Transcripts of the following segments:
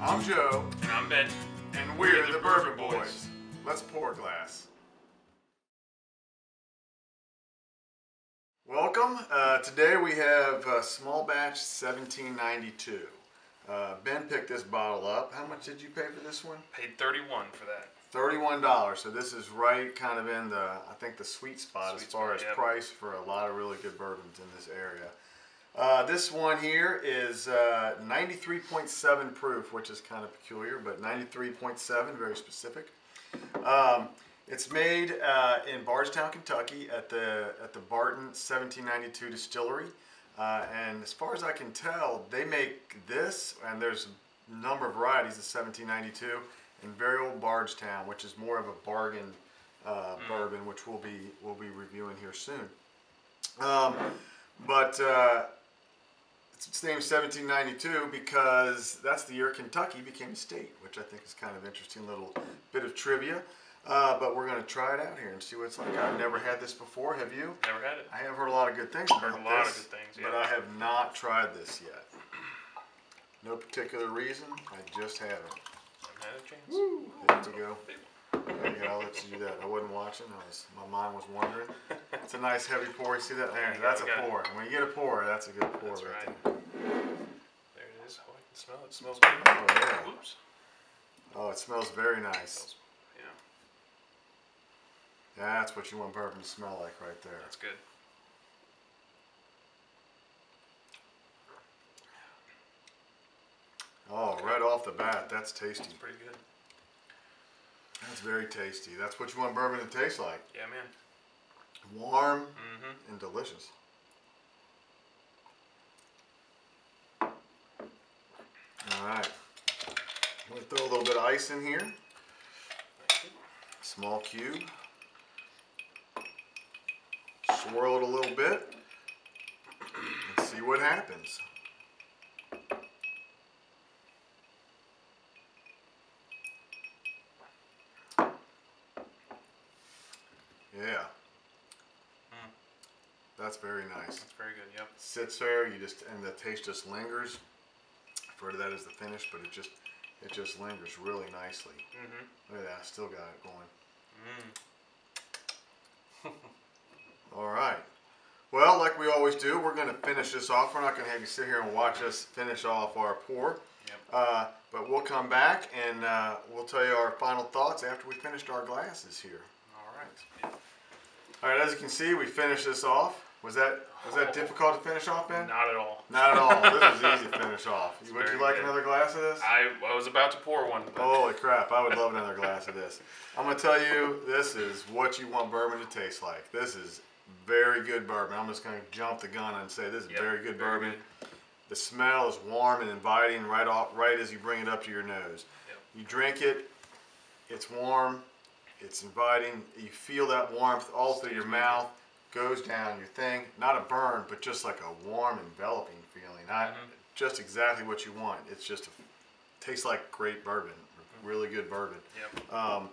I'm Joe. And I'm Ben. And we're the Bourbon Boys. Let's pour a glass. Welcome. Today we have small batch 1792. Ben picked this bottle up. How much did you pay for this one? Paid $31 for that. $31. So this is right kind of in the, I think, the sweet spot as far as price for a lot of really good bourbons in this area. This one here is 93.7 proof, which is kind of peculiar, but 93.7, very specific. It's made in Bardstown, Kentucky at the Barton 1792 distillery. And as far as I can tell, they make this, and there's a number of varieties of 1792 in very old Bardstown, which is more of a bargain bourbon, which we'll be reviewing here soon. It's named 1792 because that's the year Kentucky became a state, which I think is kind of interesting little bit of trivia. But we're going to try it out here and see what it's like. I've never had this before. Have you? Never had it. I have heard a lot of good things about this. Heard a lot of good things, yeah. But I have not tried this yet. No particular reason. I just haven't. Haven't had a chance. Woo! There you go. There you go. I'll let you do that. I wasn't watching. My mind was wandering. It's a nice heavy pour. You see that? There, that's a pour. When you get a pour, that's a good pour. That's right. There. There it is. Oh, I can smell it. It smells good. Oh, yeah. Oops. Oh, it smells very nice. Yeah. That's what you want bourbon to smell like right there. That's good. Oh, right off the bat, that's tasty. That's pretty good. That's very tasty. That's what you want bourbon to taste like. Yeah, man. Warm and delicious. All right. I'm going to throw a little bit of ice in here. Small cube. Swirl it a little bit and see what happens. Yeah. That's very nice. That's very good, yep. Sits there, and the taste just lingers. I refer to that as the finish, but it just lingers really nicely. Look at that, I still got it going. All right. Well, like we always do, we're going to finish this off. We're not going to have you sit here and watch us finish off our pour. Yep. But we'll come back and we'll tell you our final thoughts after we finished our glasses here. All right. All right, as you can see, we finished this off. Was that difficult to finish off, Ben? Not at all. Not at all. This was easy to finish off. Would you like another glass of this? I was about to pour one. Holy crap, I would love another glass of this. I'm going to tell you, this is what you want bourbon to taste like. This is very good bourbon. I'm just going to jump the gun and say this is very good bourbon. Good. The smell is warm and inviting right as you bring it up to your nose. Yep. You drink it, it's warm, it's inviting. You feel that warmth all through your mouth. Goes down your thing, not a burn, but just like a warm, enveloping feeling. Just exactly what you want. It's just tastes like great bourbon, really good bourbon. Yep.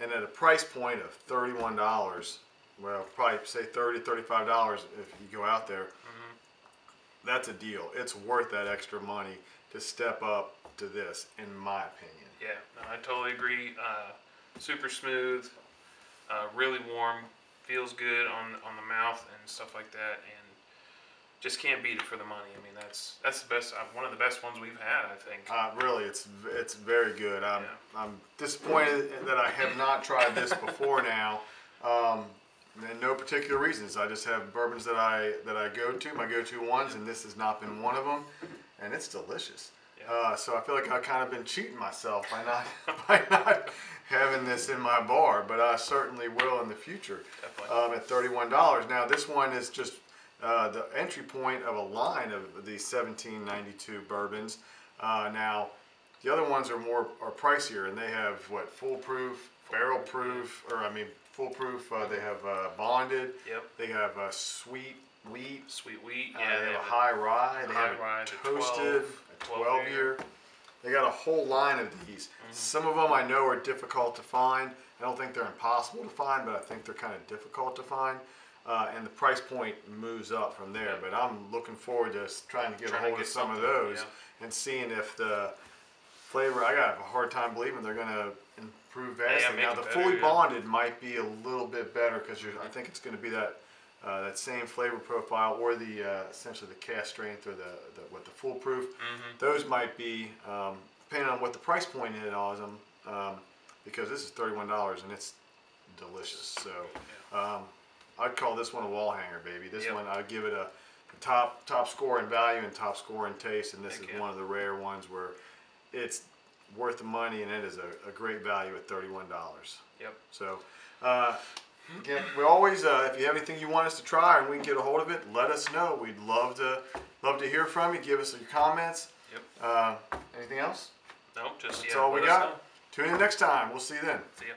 And at a price point of $31, well, probably say $30, $35 if you go out there. That's a deal. It's worth that extra money to step up to this, in my opinion. Yeah, no, I totally agree. Super smooth, really warm. Feels good on the mouth and stuff like that, and just can't beat it for the money. I mean, that's the best, one of the best ones we've had, I think. Really, it's very good. I'm disappointed that I have not tried this before now, and no particular reasons. I just have bourbons that I go to, my go-to ones, and this has not been one of them, and it's delicious. Yeah. So I feel like I've kind of been cheating myself by not having this in my bar, but I certainly will in the future. At $31. Now this one is just the entry point of a line of these 1792 bourbons. Now the other ones are pricier, and they have what, foolproof, barrel proof, or I mean foolproof. They have bonded. Yep. They have sweet wheat. Sweet wheat. Yeah. They have a high rye. They have a toasted, a 12-year. They got a whole line of these. Some of them I know are difficult to find. I don't think they're impossible to find, but I think they're kind of difficult to find. And the price point moves up from there. But I'm looking forward to trying to get a hold of some of those and seeing if the flavor, I got a hard time believing they're going to improve vastly. make Now it the better, fully yeah. bonded might be a little bit better because I think it's going to be that that same flavor profile, or the essentially the cast strength, or the foolproof. Those might be depending on what the price point is on them, because this is $31 and it's delicious. So I'd call this one a wall hanger, baby. This one, I'd give it a top score in value and top score in taste, and this is one of the rare ones where it's worth the money, and it is a great value at $31. Yep. So again, we always, if you have anything you want us to try and we can get a hold of it, let us know. We'd love to hear from you. Give us your comments. Yep. Anything else? No, just That's all we got. Tune in next time. We'll see you then. See ya.